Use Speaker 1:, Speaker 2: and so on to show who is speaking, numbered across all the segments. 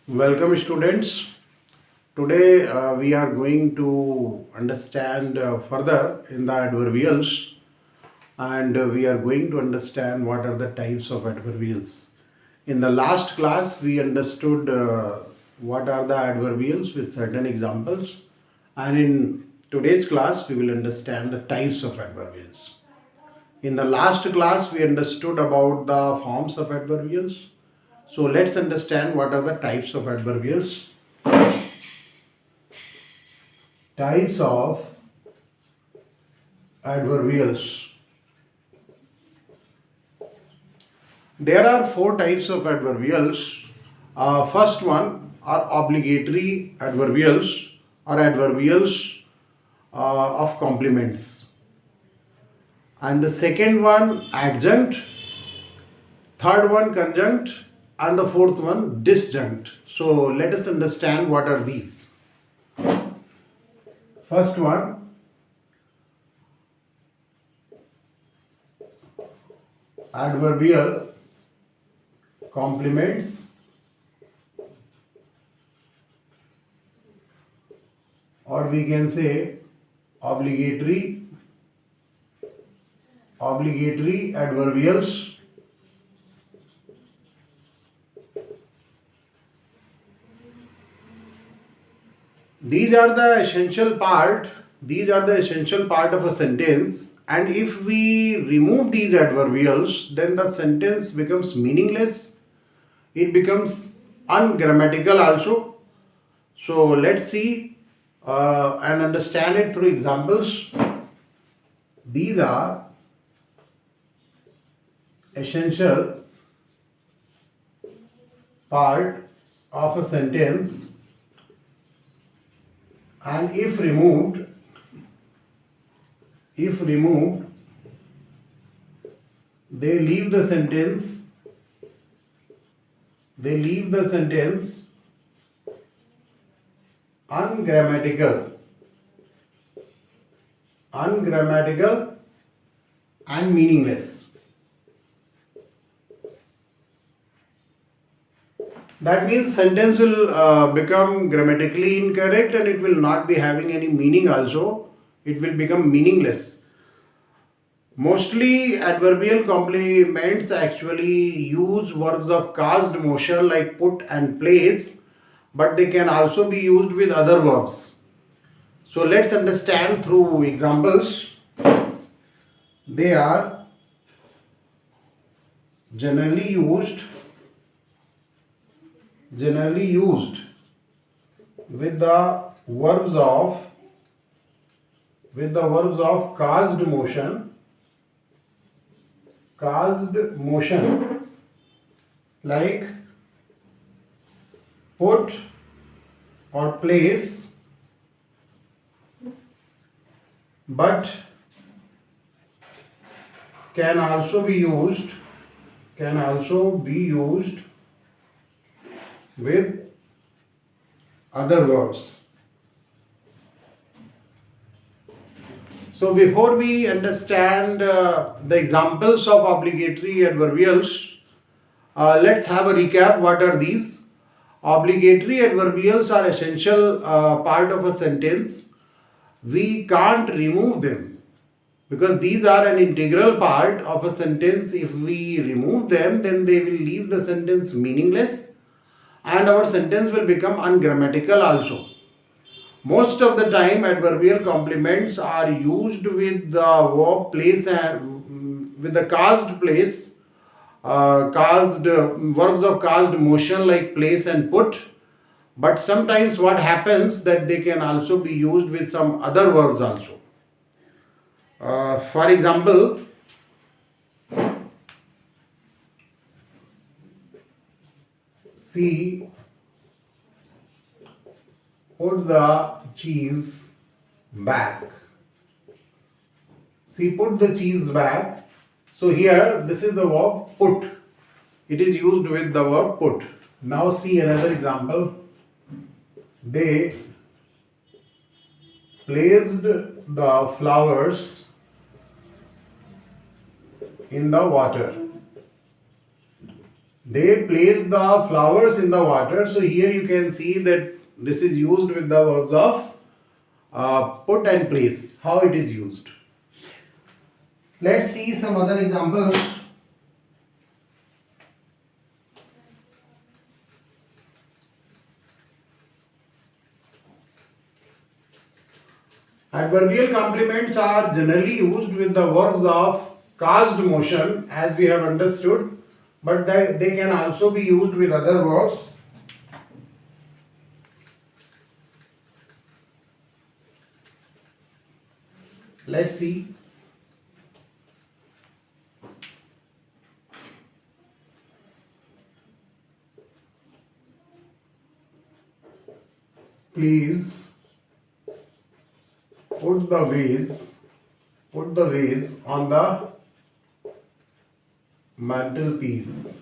Speaker 1: Welcome, students. Today we are going to understand further in the adverbials, and we are going to understand what are the types of adverbials. In the last class, we understood what are the adverbials with certain examples, and in today's class, we will understand the types of adverbials. In the last class, we understood about the forms of adverbials. So let's understand what are the types of adverbials. Types of adverbials. There are four types of adverbials. First one are obligatory adverbials or adverbials of complements. And the second one adjunct, third one conjunct, and the fourth one disjunct. So let us understand what are these. First one, adverbial complements or we can say obligatory adverbials. These are the essential part of a sentence, and if we remove these adverbials, then the sentence becomes meaningless. It becomes ungrammatical also. So let's see and understand it through examples. These are essential part of a sentence, and if removed, they leave the sentence ungrammatical and meaningless. That means sentence will become grammatically incorrect, and it will not be having any meaning also. It will become meaningless. Mostly adverbial complements actually use verbs of caused motion like put and place, but they can also be used with other verbs. So let's understand through examples. They are generally used with the verbs of caused motion like put or place, but can also be used with other verbs. So before we understand the examples of obligatory adverbials, let's have a recap. What are these? Obligatory adverbials are essential part of a sentence. We can't remove them because these are an integral part of a sentence. If we remove them, then they will leave the sentence meaningless and our sentence will become ungrammatical also. Most of the time adverbial complements are used with the verb place and with the caused place, verbs of caused motion like place and put, but sometimes what happens that they can also be used with some other verbs also. For example, see, put the cheese back. See, put the cheese back. So here this is the verb put. It is used with the verb put. Now see another example. They placed the flowers in the water. They place the flowers in the water. So here you can see that this is used with the verbs of put and place, how it is used. Let's see some other examples. Adverbial complements are generally used with the verbs of caused motion, as we have understood, but they can also be used with other verbs. Let's see. Please put the vase on the mantelpiece.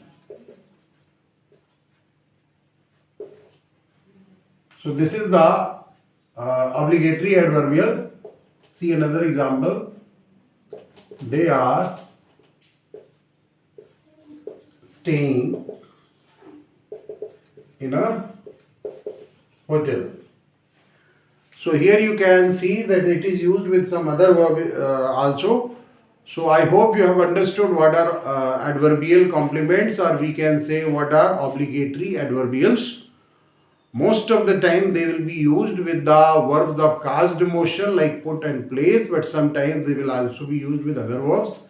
Speaker 1: So this is the obligatory adverbial. See another example. They are staying in a hotel. So here you can see that it is used with some other verb also. So I hope you have understood what are adverbial complements, or we can say what are obligatory adverbials. Most of the time they will be used with the verbs of caused motion like put and place, but sometimes they will also be used with other verbs.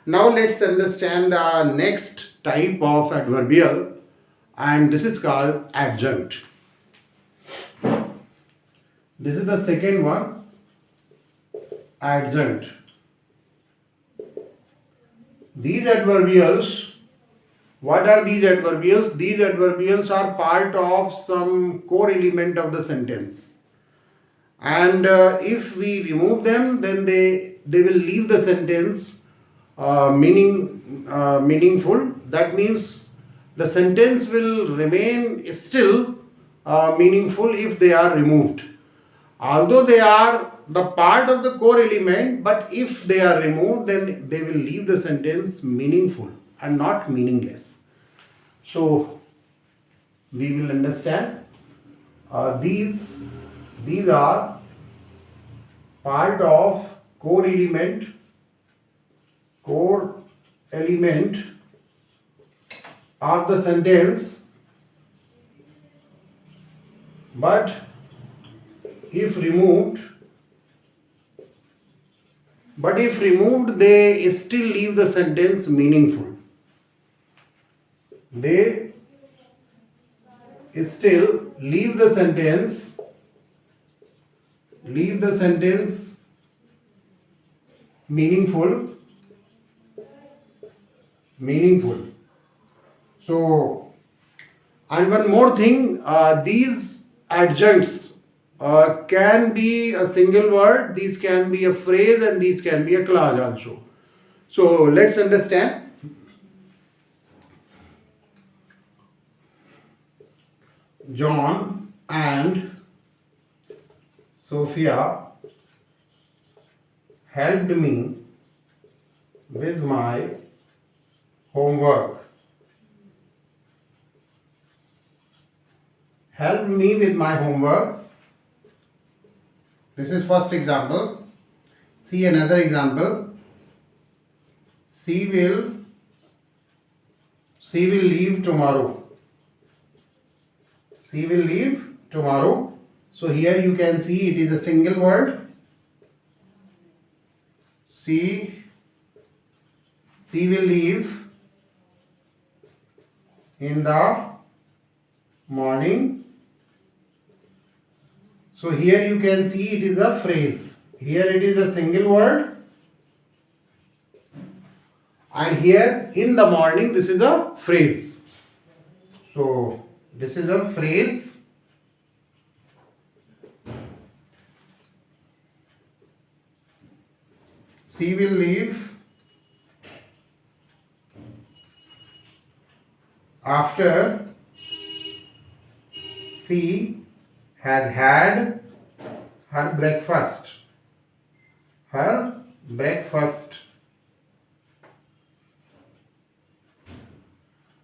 Speaker 1: Now let's understand the next type of adverbial, and this is called adjunct. This is the second one, adjunct. These adverbials, what are these adverbials? These adverbials are part of some core element of the sentence. And if we remove them, then they will leave the sentence meaningful. That means the sentence will remain still meaningful if they are removed. Although they are the part of the core element, but if they are removed, then they will leave the sentence meaningful and not meaningless. So we will understand these are part of core element of the sentence, but if removed, they still leave the sentence meaningful. They still leave the sentence meaningful. So, and one more thing, these adjuncts can be a single word, these can be a phrase, and these can be a clause also. So let's understand. John and Sophia helped me with my homework. Helped me with my homework. This is first example. See another example. She will leave tomorrow. She will leave tomorrow. So here you can see it is a single word. She will leave in the morning. So here you can see it is a phrase. Here it is a single word. And here in the morning this is a phrase. So this is a phrase. She will leave after she has had her breakfast.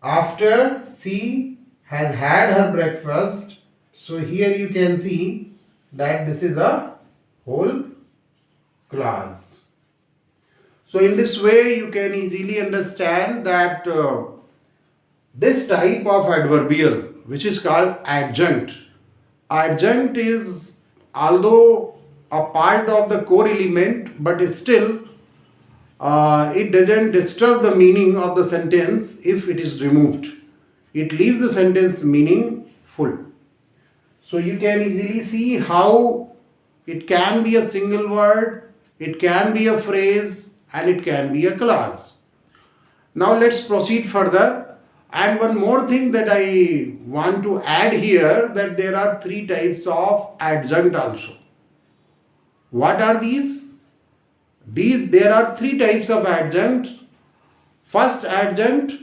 Speaker 1: After she has had her breakfast, so here you can see that this is a whole class. So in this way you can easily understand that this type of adverbial, which is called adjunct. Adjunct is although a part of the core element, but still it doesn't disturb the meaning of the sentence if it is removed. It leaves the sentence meaningful. So you can easily see how it can be a single word, it can be a phrase, and it can be a clause. Now let's proceed further. And one more thing that I want to add here, that there are three types of adjunct also. What are these? There are three types of adjunct. First adjunct,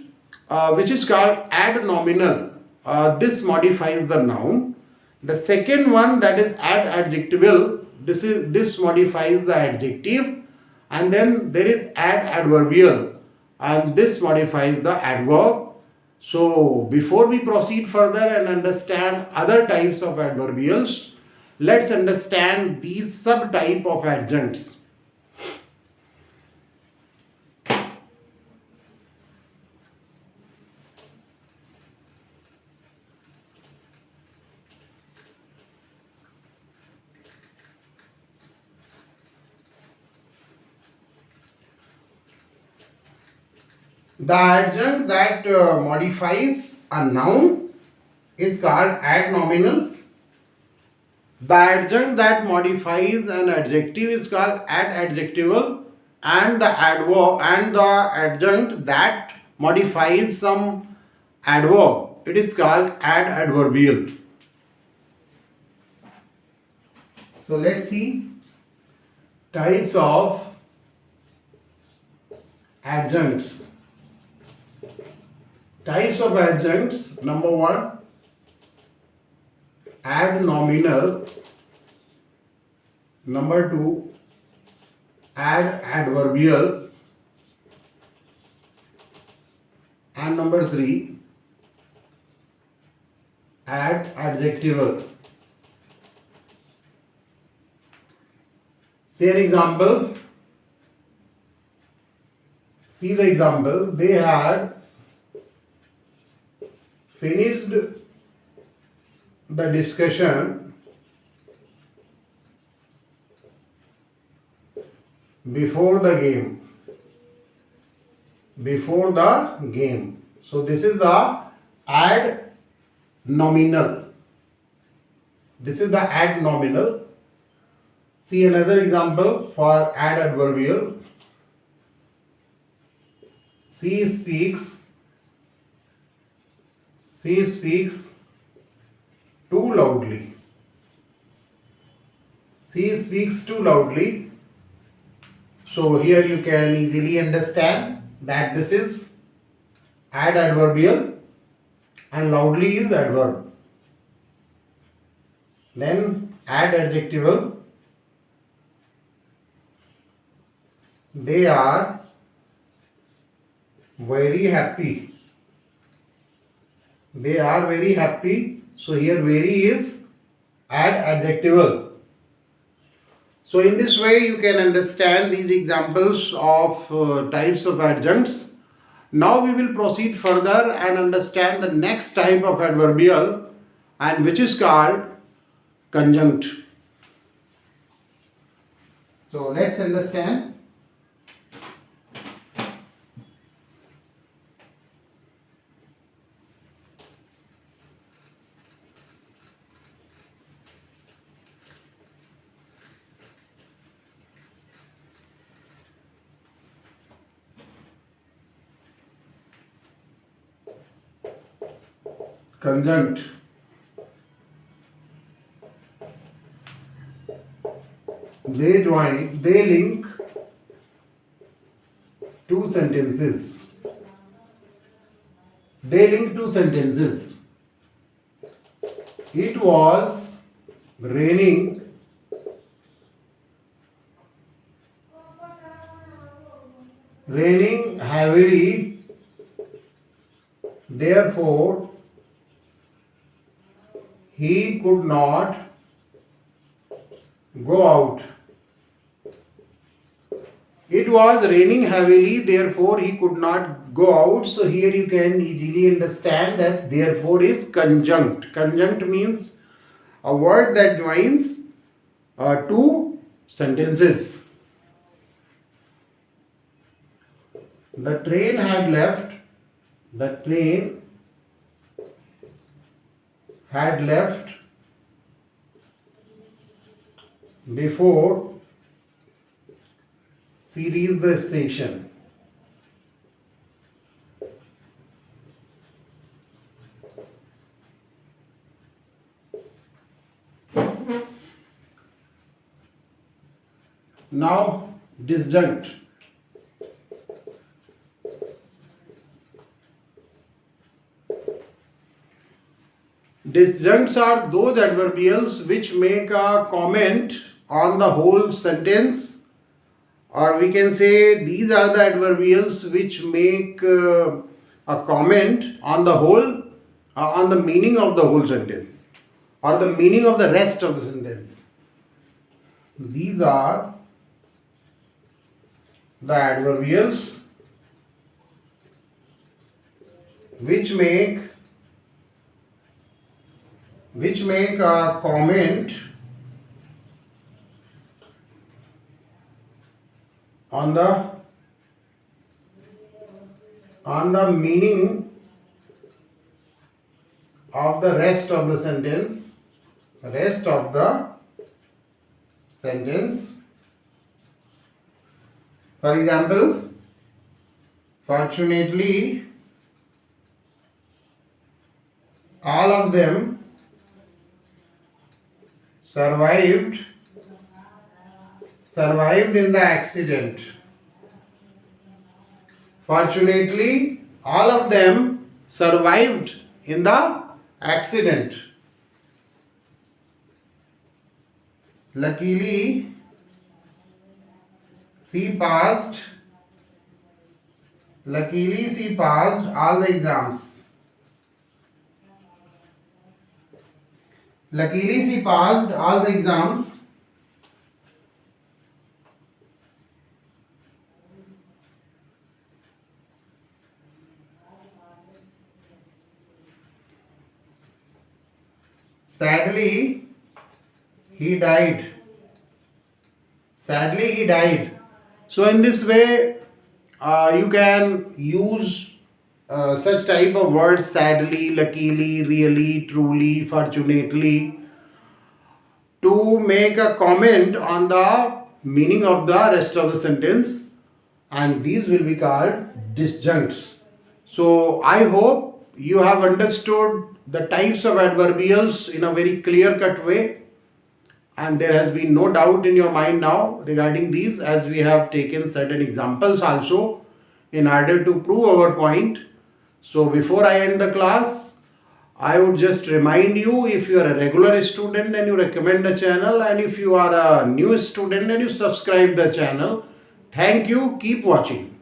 Speaker 1: which is called adnominal. This modifies the noun. The second one, that is adjectival. This modifies the adjective. And then there is adverbial, and this modifies the adverb. So before we proceed further and understand other types of adverbials, let's understand these subtype of adjuncts. The adjunct that modifies a noun is called adnominal. The adjunct that modifies an adjective is called adjectival, and the adjunct that modifies some adverb, it is called adverbial. So let's see types of adjuncts. Types of adjuncts: number one, adnominal. Number two, adverbial. And number three, adjectival. Say an example. See the example. They had finished the discussion before the game. Before the game. So this is the adnominal. This is the adnominal. See another example for adverbial. She speaks too loudly. She speaks too loudly. So here you can easily understand that this is adverbial and loudly is adverb. Then adjectival. They are very happy. They are very happy. So here very is adjectival. So in this way you can understand these examples of types of adjuncts. Now we will proceed further and understand the next type of adverbial, and which is called conjunct. So let's understand. Conjunct. They link two sentences. They link two sentences. It was raining heavily therefore he could not go out. It was raining heavily, therefore he could not go out. So here you can easily understand that therefore is conjunct. Conjunct means a word that joins two sentences. The train had left. The train had left before she reached the station. Now disjunct. Disjuncts are those adverbials which make a comment on the whole sentence, or we can say these are the adverbials which make a comment on the whole, on the meaning of the whole sentence or the meaning of the rest of the sentence. These are the adverbials which make a comment on the meaning of the rest of the sentence. For example, fortunately all of them survived in the accident. Fortunately, all of them survived in the accident. Luckily, she passed all the exams. Luckily, she passed all the exams. Sadly, he died. So in this way, you can use such type of words: sadly, luckily, really, truly, fortunately, to make a comment on the meaning of the rest of the sentence, and these will be called disjuncts. So I hope you have understood the types of adverbials in a very clear cut way, and there has been no doubt in your mind now regarding these, as we have taken certain examples also in order to prove our point. So before I end the class, I would just remind you, if you are a regular student, then you recommend the channel, and if you are a new student, then you subscribe the channel. Thank you. Keep watching.